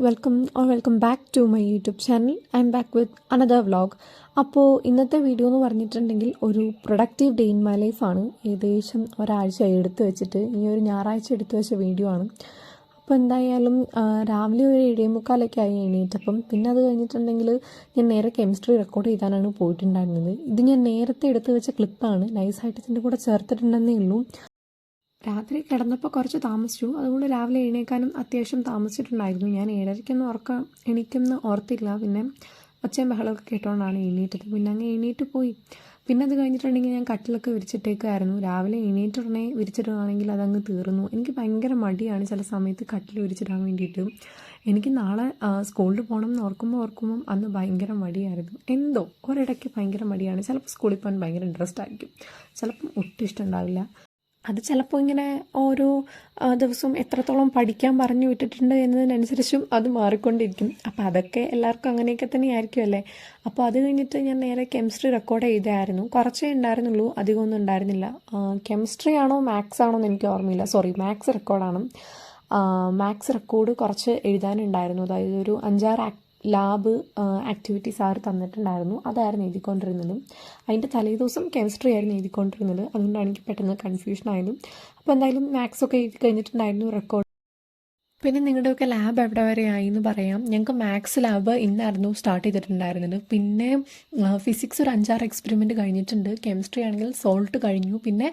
Welcome back to my YouTube channel. I'm back with another vlog. അപ്പോൾ ഇന്നത്തെ video എന്ന് പറഞ്ഞിട്ടുണ്ടെങ്കിൽ ഒരു പ്രൊഡക്റ്റീവ് ഡേ ഇൻ മൈ ലൈഫാണ്. ഏകദേശം ഒരാഴ്ച എടുത്തു വെച്ചിട്ട് ഈ ഒരു ഞായറാഴ്ച എടുത്തു വെച്ച വീഡിയോ ആണ്. അപ്പോൾ എന്തായാലും രാവിലെ ഒരു 7:45 ആയി എണീറ്റപ്പം. പിന്നെ അത് കഴിഞ്ഞിട്ടുണ്ടെങ്കിൽ ഞാൻ നേരെ കെമിസ്ട്രി റെക്കോർഡ് ചെയ്താനാണ് പോയിട്ടുണ്ടായിരുന്നത്. ഇത് ഞാൻ നേരത്തെ എടുത്തു വെച്ച ക്ലിപ്പാണ്, നൈസായിട്ട് ഇതിൻ്റെ കൂടെ ചേർത്തിട്ടുണ്ടെന്നേ ഉള്ളൂ. രാത്രി കിടന്നപ്പോൾ കുറച്ച് താമസിച്ചു, അതുകൊണ്ട് രാവിലെ എഴുന്നേക്കാനും അത്യാവശ്യം താമസിച്ചിട്ടുണ്ടായിരുന്നു. ഞാൻ 7:30 എണീക്കുമെന്ന് ഓർത്തില്ല. പിന്നെ ഒച്ചയും ബഹളമൊക്കെ കേട്ടോണ്ടാണ് എണീറ്റത്. പിന്നെ അങ്ങ് എണീറ്റ് പോയി. പിന്നെ അത് കഴിഞ്ഞിട്ടുണ്ടെങ്കിൽ ഞാൻ കട്ടിലൊക്കെ വിരിച്ചിട്ടേക്കായിരുന്നു. രാവിലെ എണീറ്റുടനെ വിരിച്ചിടുകയാണെങ്കിൽ അതങ്ങ് തീർന്നു. എനിക്ക് ഭയങ്കര മടിയാണ് ചില സമയത്ത് കട്ടിൽ വിരിച്ചിടാൻ വേണ്ടിയിട്ട്. എനിക്ക് നാളെ സ്കൂളിൽ പോകണം എന്ന് ഓർക്കുമ്പോൾ അന്ന് ഭയങ്കര മടിയായിരുന്നു. എന്തോ ഒരിടയ്ക്ക് ഭയങ്കര മടിയാണ്. ചിലപ്പോൾ സ്കൂളിൽ പോകാൻ ഭയങ്കര ഇൻട്രസ്റ്റ് ആയിരിക്കും, ചിലപ്പം ഒട്ടും ഇഷ്ടമുണ്ടാവില്ല. അത് ചിലപ്പോൾ ഇങ്ങനെ ഓരോ ദിവസവും എത്രത്തോളം പഠിക്കാൻ പറഞ്ഞു വിട്ടിട്ടുണ്ട് എന്നതിനനുസരിച്ചും അത് മാറിക്കൊണ്ടിരിക്കും. അപ്പോൾ അതൊക്കെ എല്ലാവർക്കും അങ്ങനെയൊക്കെ തന്നെ ആയിരിക്കും അല്ലേ. അപ്പോൾ അത് കഴിഞ്ഞിട്ട് ഞാൻ നേരെ കെമിസ്ട്രി റെക്കോർഡ് ചെയ്തായിരുന്നു. കുറച്ചേ ഉണ്ടായിരുന്നുള്ളൂ, അധികമൊന്നും ഉണ്ടായിരുന്നില്ല. കെമിസ്ട്രി ആണോ മാത്സ് ആണോ എന്ന് എനിക്ക് ഓർമ്മയില്ല. സോറി, മാത്സ് റെക്കോർഡാണ്. മാത്സ് റെക്കോർഡ് കുറച്ച് എഴുതാനുണ്ടായിരുന്നു. അതായത് ഒരു 5-6 ലാബ് ആക്ടിവിറ്റീസ് അവർ തന്നിട്ടുണ്ടായിരുന്നു. അതായിരുന്നു എഴുതിക്കൊണ്ടിരുന്നത്. അതിൻ്റെ തലേദിവസം കെമിസ്ട്രി ആയിരുന്നു എഴുതിക്കൊണ്ടിരുന്നത്. അതുകൊണ്ടാണ് എനിക്ക് പെട്ടെന്ന് കൺഫ്യൂഷൻ ആയതും. അപ്പോൾ എന്തായാലും മാത്സൊക്കെ എഴുതി കഴിഞ്ഞിട്ടുണ്ടായിരുന്നു റെക്കോർഡ്. പിന്നെ നിങ്ങളുടെയൊക്കെ ലാബ് എവിടെ വരെ ആയി എന്ന് പറയാം. ഞങ്ങൾക്ക് മാത്സ് ലാബ് ഇന്നായിരുന്നു സ്റ്റാർട്ട് ചെയ്തിട്ടുണ്ടായിരുന്നത്. പിന്നെ ഫിസിക്സ് ഒരു 5-6 എക്സ്പെരിമെൻറ്റ് കഴിഞ്ഞിട്ടുണ്ട്. കെമിസ്ട്രി ആണെങ്കിൽ സോൾട്ട് കഴിഞ്ഞു. പിന്നെ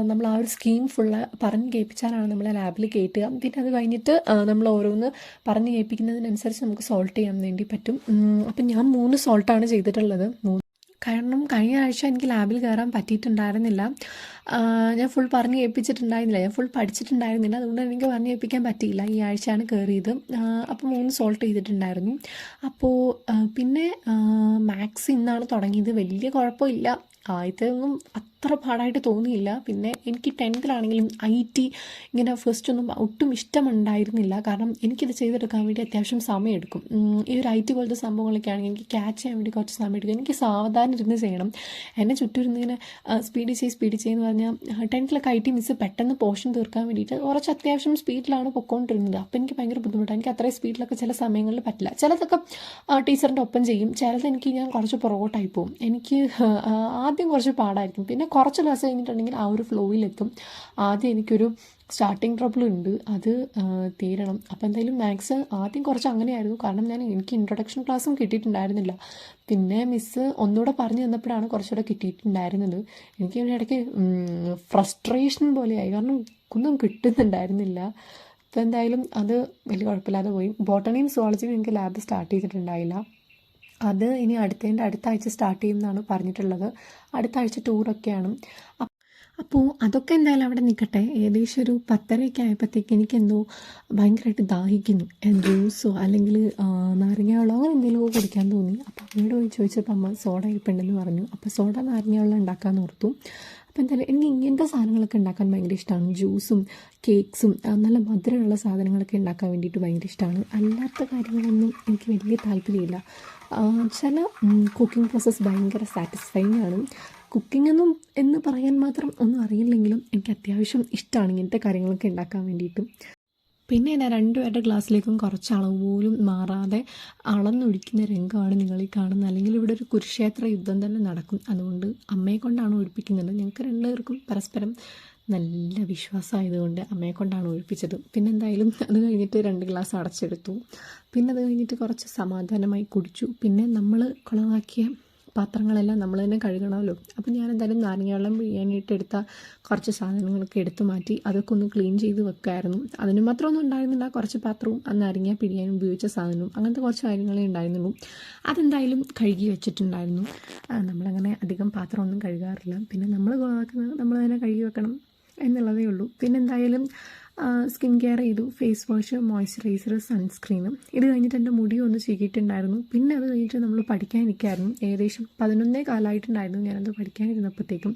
നമ്മൾ ആ ഒരു സ്കീം ഫുള്ള് പറഞ്ഞ് കേൾപ്പിച്ചാലാണ് നമ്മളെ ലാബിൽ കയറ്റുക. പിന്നെ അത് കഴിഞ്ഞിട്ട് നമ്മൾ ഓരോന്ന് പറഞ്ഞ് കേൾപ്പിക്കുന്നതിനനുസരിച്ച് നമുക്ക് സോൾട്ട് ചെയ്യാൻ വേണ്ടി പറ്റും. അപ്പം ഞാൻ 3 സോൾട്ടാണ് ചെയ്തിട്ടുള്ളത്. കാരണം കഴിഞ്ഞ ആഴ്ച എനിക്ക് ലാബിൽ കയറാൻ പറ്റിയിട്ടുണ്ടായിരുന്നില്ല. ഞാൻ ഫുൾ പറഞ്ഞ് കേൾപ്പിച്ചിട്ടുണ്ടായിരുന്നില്ല, ഞാൻ ഫുൾ പഠിച്ചിട്ടുണ്ടായിരുന്നില്ല. അതുകൊണ്ട് എനിക്ക് പറഞ്ഞ് കേൾപ്പിക്കാൻ പറ്റിയില്ല. ഈ ആഴ്ചയാണ് കയറിയത്. അപ്പോൾ 3 സോൾട്ട് ചെയ്തിട്ടുണ്ടായിരുന്നു. അപ്പോൾ പിന്നെ മാത്സ് ഇന്നാണ് തുടങ്ങിയത്. വലിയ കുഴപ്പമില്ല, ആദ്യത്തെയൊന്നും അത്ര പാടായിട്ട് തോന്നിയില്ല. പിന്നെ എനിക്ക് 10th IT ഇങ്ങനെ ഫസ്റ്റ് ഒന്നും ഒട്ടും ഇഷ്ടമുണ്ടായിരുന്നില്ല. കാരണം എനിക്കിത് ചെയ്തെടുക്കാൻ വേണ്ടി അത്യാവശ്യം സമയമെടുക്കും. ഈ ഒരു IT പോലത്തെ സംഭവങ്ങളൊക്കെ ആണെങ്കിൽ എനിക്ക് ക്യാച്ച് ചെയ്യാൻ വേണ്ടി കുറച്ച് സമയം എടുക്കും. എനിക്ക് സാവധാനം ഇരുന്ന് ചെയ്യണം. എന്നെ ചുറ്റും ഇരുന്നിങ്ങനെ സ്പീഡ് ചെയ്യുമെന്ന് പറഞ്ഞാൽ 10th IT മിസ് പെട്ടെന്ന് പോർഷൻ തീർക്കാൻ വേണ്ടിയിട്ട് കുറച്ച് അത്യാവശ്യം സ്പീഡിലാണ് പൊയ്ക്കൊണ്ടിരുന്നത്. അപ്പോൾ എനിക്ക് ഭയങ്കര ബുദ്ധിമുട്ടാണ്. എനിക്ക് അത്രയും സ്പീഡിലൊക്കെ ചില സമയങ്ങളിൽ പറ്റില്ല. ചിലതൊക്കെ ടീച്ചറിൻ്റെ ഒപ്പം ചെയ്യും, ചിലത് ഞാൻ കുറച്ച് പുറകോട്ടായി പോകും. എനിക്ക് ആദ്യം കുറച്ച് പാടായിരിക്കും, പിന്നെ കുറച്ച് ക്ലാസ് കഴിഞ്ഞിട്ടുണ്ടെങ്കിൽ ആ ഒരു ഫ്ലോയിലെത്തും. ആദ്യം എനിക്കൊരു സ്റ്റാർട്ടിങ് ട്രബിൾ ഉണ്ട്, അത് തീരണം. അപ്പോൾ എന്തായാലും മാത്സ് ആദ്യം കുറച്ച് അങ്ങനെയായിരുന്നു. കാരണം എനിക്ക് ഇൻട്രൊഡക്ഷൻ ക്ലാസ്സും കിട്ടിയിട്ടുണ്ടായിരുന്നില്ല. പിന്നെ മിസ്സ് ഒന്നുകൂടെ പറഞ്ഞു തന്നപ്പോഴാണ് കുറച്ചുകൂടെ കിട്ടിയിട്ടുണ്ടായിരുന്നത്. എനിക്ക് ഇടയ്ക്ക് ഫ്രസ്ട്രേഷൻ പോലെയായി, കാരണം ഒന്നും കിട്ടുന്നുണ്ടായിരുന്നില്ല. അപ്പോൾ എന്തായാലും അത് വലിയ കുഴപ്പമില്ലാതെ പോയി. ബോട്ടണിയും സുവോളജിയും എനിക്ക് ലാബ് സ്റ്റാർട്ട് ചെയ്തിട്ടുണ്ടായില്ല. അത് ഇനി അടുത്ത ആഴ്ച സ്റ്റാർട്ട് ചെയ്യുമെന്നാണ് പറഞ്ഞിട്ടുള്ളത്. അടുത്ത ആഴ്ച ടൂറൊക്കെയാണ്. അപ്പോൾ അതൊക്കെ എന്തായാലും അവിടെ നിൽക്കട്ടെ. ഏകദേശം ഒരു 10:30 ആയപ്പോഴത്തേക്ക് എനിക്കെന്തോ ഭയങ്കരമായിട്ട് ദാഹിക്കുന്നു. ജ്യൂസോ അല്ലെങ്കിൽ നാരങ്ങ വെള്ളമോ അങ്ങനെ എന്തെങ്കിലുമോ കുടിക്കാൻ തോന്നി. അപ്പോൾ അമ്മയോട് പോയി ചോദിച്ചപ്പോൾ അമ്മ സോഡ ഇരിപ്പുണ്ടെന്ന് പറഞ്ഞു. അപ്പോൾ സോഡ നാരങ്ങ വെള്ളം ഉണ്ടാക്കാമെന്ന് ഓർത്തു. അപ്പോൾ എന്തായാലും എനിക്ക് ഇങ്ങനത്തെ സാധനങ്ങളൊക്കെ ഉണ്ടാക്കാൻ ഭയങ്കര ഇഷ്ടമാണ്. ജ്യൂസും കേക്ക്സും നല്ല മധുരമുള്ള സാധനങ്ങളൊക്കെ ഉണ്ടാക്കാൻ വേണ്ടിയിട്ട് ഭയങ്കര ഇഷ്ടമാണ്. അല്ലാത്ത കാര്യങ്ങളൊന്നും എനിക്ക് വലിയ താല്പര്യമില്ല. ചില കുക്കിംഗ് പ്രോസസ്സ് ഭയങ്കര സാറ്റിസ്ഫൈങ് ആണ്. കുക്കിംഗ് എന്ന് പറയാൻ മാത്രം ഒന്നും അറിയില്ലെങ്കിലും എനിക്ക് അത്യാവശ്യം ഇഷ്ടമാണ് ഇങ്ങനത്തെ കാര്യങ്ങളൊക്കെ ഉണ്ടാക്കാൻ വേണ്ടിയിട്ട്. പിന്നെ ഞാൻ 2 പേരുടെ ഗ്ലാസ്സിലേക്കും കുറച്ച് അളവ് പോലും മാറാതെ അളന്നൊഴിക്കുന്ന രംഗമാണ് നിങ്ങളീ കാണുന്നത്. അല്ലെങ്കിൽ ഇവിടെ ഒരു കുരുക്ഷേത്ര യുദ്ധം തന്നെ നടക്കും. അതുകൊണ്ട് അമ്മയെ കൊണ്ടാണ് ഒഴിപ്പിക്കുന്നത്. ഞങ്ങൾക്ക് 2 പേർക്കും പരസ്പരം നല്ല വിശ്വാസമായതുകൊണ്ട് അമ്മയെ കൊണ്ടാണ് ഒഴിപ്പിച്ചത്. പിന്നെ എന്തായാലും അത് കഴിഞ്ഞിട്ട് 2 ഗ്ലാസ് അടച്ചെടുത്തു. പിന്നെ അത് കഴിഞ്ഞിട്ട് കുറച്ച് സമാധാനമായി കുടിച്ചു. പിന്നെ നമ്മൾ കുളമാക്കിയ പാത്രങ്ങളെല്ലാം നമ്മൾ തന്നെ കഴുകണമല്ലോ. അപ്പോൾ ഞാൻ എന്തായാലും നാരങ്ങ വെള്ളം പിഴിയാനായിട്ട് എടുത്ത കുറച്ച് സാധനങ്ങളൊക്കെ എടുത്തു മാറ്റി അതൊക്കെ ഒന്ന് ക്ലീൻ ചെയ്ത് വെക്കായിരുന്നു. അതിന് മാത്രമൊന്നും ഉണ്ടായിരുന്നില്ല. കുറച്ച് പാത്രവും നാരങ്ങ പിഴിയാൻ ഉപയോഗിച്ച സാധനവും അങ്ങനത്തെ കുറച്ച് കാര്യങ്ങളേ ഉണ്ടായിരുന്നുള്ളൂ. അതെന്തായാലും കഴുകി വെച്ചിട്ടുണ്ടായിരുന്നു. നമ്മളങ്ങനെ അധികം പാത്രമൊന്നും കഴുകാറില്ല. പിന്നെ നമ്മൾ കുളമാക്കുന്നത് നമ്മൾ തന്നെ കഴുകി വെക്കണം എന്നുള്ളതേ ഉള്ളൂ. പിന്നെ എന്തായാലും സ്കിൻ കെയർ ചെയ്തു. ഫേസ് വാഷ്, മോയ്സ്ചറൈസർ, സൺസ്ക്രീനും. ഇത് കഴിഞ്ഞിട്ട് എൻ്റെ മുടി ഒന്ന് ചീകിയിട്ടുണ്ടായിരുന്നു. പിന്നെ അത് കഴിഞ്ഞിട്ട് നമ്മൾ പഠിക്കാനിരിക്കായിരുന്നു. ഏകദേശം 11:15 ഞാനത് പഠിക്കാനിരുന്നപ്പോഴത്തേക്കും.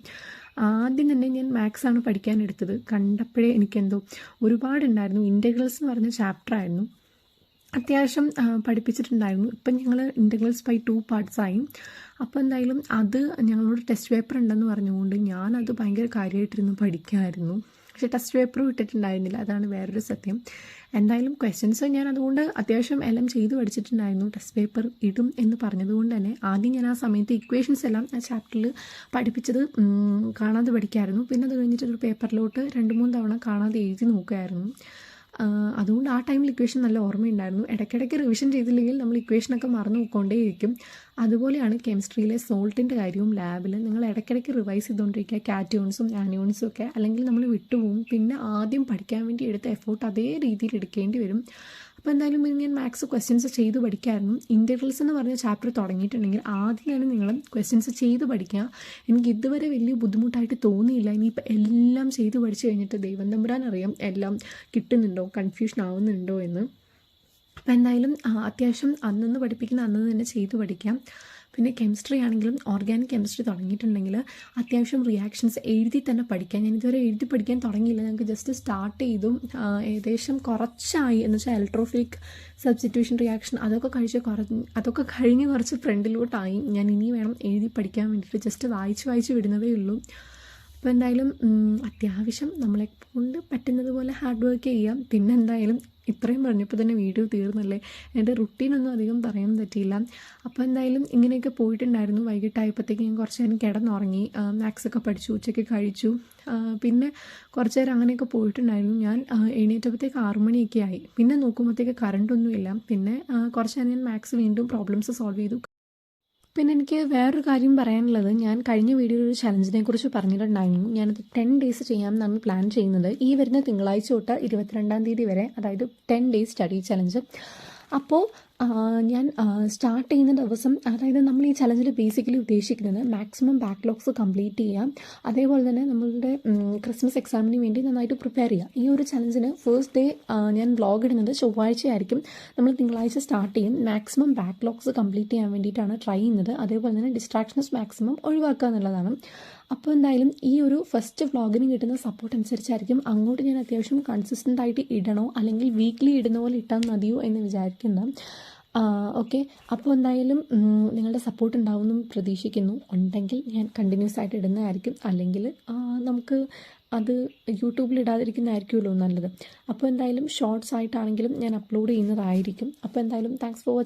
ആദ്യം തന്നെ ഞാൻ മാത്സാണ് പഠിക്കാനെടുത്തത്. കണ്ടപ്പോഴേ എനിക്കെന്തോ ഒരുപാടുണ്ടായിരുന്നു. ഇൻ്റഗ്രൽസ് എന്ന് പറഞ്ഞ ചാപ്റ്ററായിരുന്നു. അത്യാവശ്യം പഠിപ്പിച്ചിട്ടുണ്ടായിരുന്നു. ഇപ്പം ഞങ്ങൾ ഇൻ്റഗ്രൽസ് ബൈ 2 പാർട്സായി. അപ്പോൾ എന്തായാലും അത് ഞങ്ങളോട് ടെസ്റ്റ് പേപ്പർ ഉണ്ടെന്ന് പറഞ്ഞുകൊണ്ട് ഞാനത് ഭയങ്കര കാര്യമായിട്ടിരുന്ന് പഠിക്കുമായിരുന്നു. പക്ഷേ ടെസ്റ്റ് പേപ്പറും ഇട്ടിട്ടുണ്ടായിരുന്നില്ല. അതാണ് വേറൊരു സത്യം. എന്തായാലും ക്വസ്റ്റ്യൻസ് ഞാൻ അതുകൊണ്ട് അത്യാവശ്യം എല്ലാം ചെയ്ത് പഠിച്ചിട്ടുണ്ടായിരുന്നു. ടെസ്റ്റ് പേപ്പർ ഇടും എന്ന് പറഞ്ഞതുകൊണ്ട് തന്നെ ആദ്യം ഞാൻ ആ സമയത്ത് ഇക്വേഷൻസ് എല്ലാം ആ ചാപ്റ്ററിൽ പഠിപ്പിച്ചത് കാണാതെ പഠിക്കായിരുന്നു. പിന്നെ അത് കഴിഞ്ഞിട്ട് ഒരു പേപ്പറിലോട്ട് 2-3 തവണ കാണാതെ എഴുതി നോക്കുമായിരുന്നു. അതുകൊണ്ട് ആ ടൈമിൽ ഇക്വേഷൻ നല്ല ഓർമ്മയുണ്ടായിരുന്നു. ഇടയ്ക്കിടയ്ക്ക് റിവിഷൻ ചെയ്തില്ലെങ്കിൽ നമ്മൾ ഇക്വേഷനൊക്കെ മറന്നു പോയിക്കൊണ്ടേയിരിക്കും. അതുപോലെയാണ് കെമിസ്ട്രിയിലെ സോൾട്ടിൻ്റെ കാര്യവും ലാബിൽ നിങ്ങൾ ഇടയ്ക്കിടയ്ക്ക് റിവൈസ് ചെയ്തുകൊണ്ടിരിക്കുക. കാറ്റയോൺസും ആനിയോൺസും ഒക്കെ, അല്ലെങ്കിൽ നമ്മൾ വിട്ടുപോകും. പിന്നെ ആദ്യം പഠിക്കാൻ വേണ്ടി എടുത്ത എഫേർട്ട് അതേ രീതിയിൽ എടുക്കേണ്ടി വരും. അപ്പോൾ എന്തായാലും ഞാൻ മാത്സ് ക്വസ്റ്റ്യൻസ് ചെയ്ത് പഠിക്കായിരുന്നു. ഇൻ്റഗ്രൽസ് എന്ന് പറഞ്ഞ ചാപ്റ്റർ തുടങ്ങിയിട്ടുണ്ടെങ്കിൽ ആദ്യം തന്നെ നിങ്ങൾ ക്വസ്റ്റ്യൻസ് ചെയ്ത് പഠിക്കുക. എനിക്ക് ഇതുവരെ വലിയ ബുദ്ധിമുട്ടായിട്ട് തോന്നിയില്ല. ഇനിയിപ്പോൾ എല്ലാം ചെയ്ത് പഠിച്ചു കഴിഞ്ഞിട്ട് ദൈവം തമ്പുരാൻ അറിയാം എല്ലാം കിട്ടുന്നുണ്ടോ, കൺഫ്യൂഷൻ ആവുന്നുണ്ടോ എന്ന്. അപ്പോൾ എന്തായാലും അത്യാവശ്യം അന്നന്ന് പഠിപ്പിക്കുന്ന അന്നന്ന് തന്നെ ചെയ്ത് പഠിക്കാം. പിന്നെ കെമിസ്ട്രി ആണെങ്കിലും ഓർഗാനിക് കെമിസ്ട്രി തുടങ്ങിയിട്ടുണ്ടെങ്കിൽ അത്യാവശ്യം റിയാക്ഷൻസ് എഴുതി തന്നെ പഠിക്കാം. ഞാനിതുവരെ എഴുതി പഠിക്കാൻ തുടങ്ങിയില്ല. ഞങ്ങൾക്ക് ജസ്റ്റ് സ്റ്റാർട്ട് ചെയ്തു. ഏകദേശം കുറച്ചായി എന്ന് വെച്ചാൽ എലക്ട്രോഫിലിക് സബ്സ്റ്റിറ്റ്യൂഷൻ റിയാക്ഷൻ അതൊക്കെ കഴിഞ്ഞ് കുറച്ച് ഫ്രണ്ടിലോട്ടായി. ഞാൻ ഇനി വേണം എഴുതി പഠിക്കാൻ വേണ്ടിയിട്ട്. ജസ്റ്റ് വായിച്ച് വിടുന്നതേ ഉള്ളൂ. അപ്പോൾ എന്തായാലും അത്യാവശ്യം നമ്മളെ കൊണ്ട് പറ്റുന്നത് പോലെ ഹാർഡ് വർക്ക് ചെയ്യാം. പിന്നെ എന്തായാലും ഇത്രയും പറഞ്ഞപ്പോൾ തന്നെ വീഡിയോ തീർന്നല്ലേ. എൻ്റെ റുട്ടീനൊന്നും അധികം പറയാൻ പറ്റിയില്ല. അപ്പോൾ എന്തായാലും ഇങ്ങനെയൊക്കെ പോയിട്ടുണ്ടായിരുന്നു. വൈകിട്ടായപ്പോഴത്തേക്ക് ഞാൻ കുറച്ച് നേരം കിടന്നുറങ്ങി. മാത്സൊക്കെ പഠിച്ചു, ഉച്ചയ്ക്ക് കഴിച്ചു. പിന്നെ കുറച്ച് നേരം അങ്ങനെയൊക്കെ പോയിട്ടുണ്ടായിരുന്നു. ഞാൻ എഴുന്നേറ്റപ്പോഴത്തേക്ക് 6 മണിയൊക്കെ ആയി. പിന്നെ നോക്കുമ്പോഴത്തേക്ക് കറണ്ടൊന്നുമില്ല. പിന്നെ കുറച്ച് നേരം ഞാൻ മാത്സ് വീണ്ടും പ്രോബ്ലംസ് സോൾവ് ചെയ്തു. പിന്നെ എനിക്ക് വേറൊരു കാര്യം പറയാനുള്ളത്, ഞാൻ കഴിഞ്ഞ വീഡിയോയിൽ ഒരു ചലഞ്ചിനെ കുറിച്ച് പറഞ്ഞിട്ടുണ്ടായിരുന്നു. ഞാനത് 10 ഡേയ്സ് ചെയ്യാമെന്നാണ് പ്ലാൻ ചെയ്യുന്നത്. ഈ വരുന്ന തിങ്കളാഴ്ച തൊട്ട് 22-ാം തീയതി വരെ, അതായത് 10 ഡേയ്സ് സ്റ്റഡി ചലഞ്ച്. അപ്പോൾ ഞാൻ സ്റ്റാർട്ട് ചെയ്യുന്ന ദിവസം, അതായത് നമ്മൾ ഈ ചലഞ്ചിൽ ബേസിക്കലി ഉദ്ദേശിക്കുന്നത് മാക്സിമം ബാക്ക്ലോഗ്സ് കംപ്ലീറ്റ് ചെയ്യാം. അതേപോലെ തന്നെ നമ്മളുടെ ക്രിസ്മസ് എക്സാമിന് വേണ്ടി നന്നായിട്ട് പ്രിപ്പയർ ചെയ്യുക. ഈ ഒരു ചലഞ്ചിന് ഫസ്റ്റ് ഡേ ഞാൻ വ്ളോഗ് ഇടുന്നത് ചൊവ്വാഴ്ചയായിരിക്കും. നമ്മൾ തിങ്കളാഴ്ച സ്റ്റാർട്ട് ചെയ്യും. മാക്സിമം ബാക്ക്ലോഗ്സ് കംപ്ലീറ്റ് ചെയ്യാൻ വേണ്ടിയിട്ടാണ് ട്രൈ ചെയ്യുന്നത്. അതേപോലെ തന്നെ ഡിസ്ട്രാക്ഷൻസ് മാക്സിമം ഒഴിവാക്കുക എന്നുള്ളതാണ്. അപ്പോൾ എന്തായാലും ഈ ഒരു ഫസ്റ്റ് വ്ളോഗിന് കിട്ടുന്ന സപ്പോർട്ട് അനുസരിച്ചായിരിക്കും അങ്ങോട്ട് ഞാൻ അത്യാവശ്യം കൺസിസ്റ്റൻ്റ് ആയിട്ട് ഇടണോ അല്ലെങ്കിൽ വീക്ക്ലി ഇടുന്ന പോലെ ഇട്ടാൽ മതിയോ എന്ന് വിചാരിക്കുന്നത്. ഓക്കെ, അപ്പോൾ എന്തായാലും നിങ്ങളുടെ സപ്പോർട്ട് ഉണ്ടാവുമെന്നും പ്രതീക്ഷിക്കുന്നു. ഉണ്ടെങ്കിൽ ഞാൻ കണ്ടിന്യൂസ് ആയിട്ട് ഇടുന്നതായിരിക്കും. അല്ലെങ്കിൽ നമുക്ക് അത് യൂട്യൂബിൽ ഇടാതിരിക്കുന്നതായിരിക്കുമല്ലോ നല്ലത്. അപ്പോൾ എന്തായാലും ഷോർട്സ് ആയിട്ടാണെങ്കിലും ഞാൻ അപ്ലോഡ് ചെയ്യുന്നതായിരിക്കും. അപ്പോൾ എന്തായാലും താങ്ക്സ് ഫോർ വാച്ചിങ്.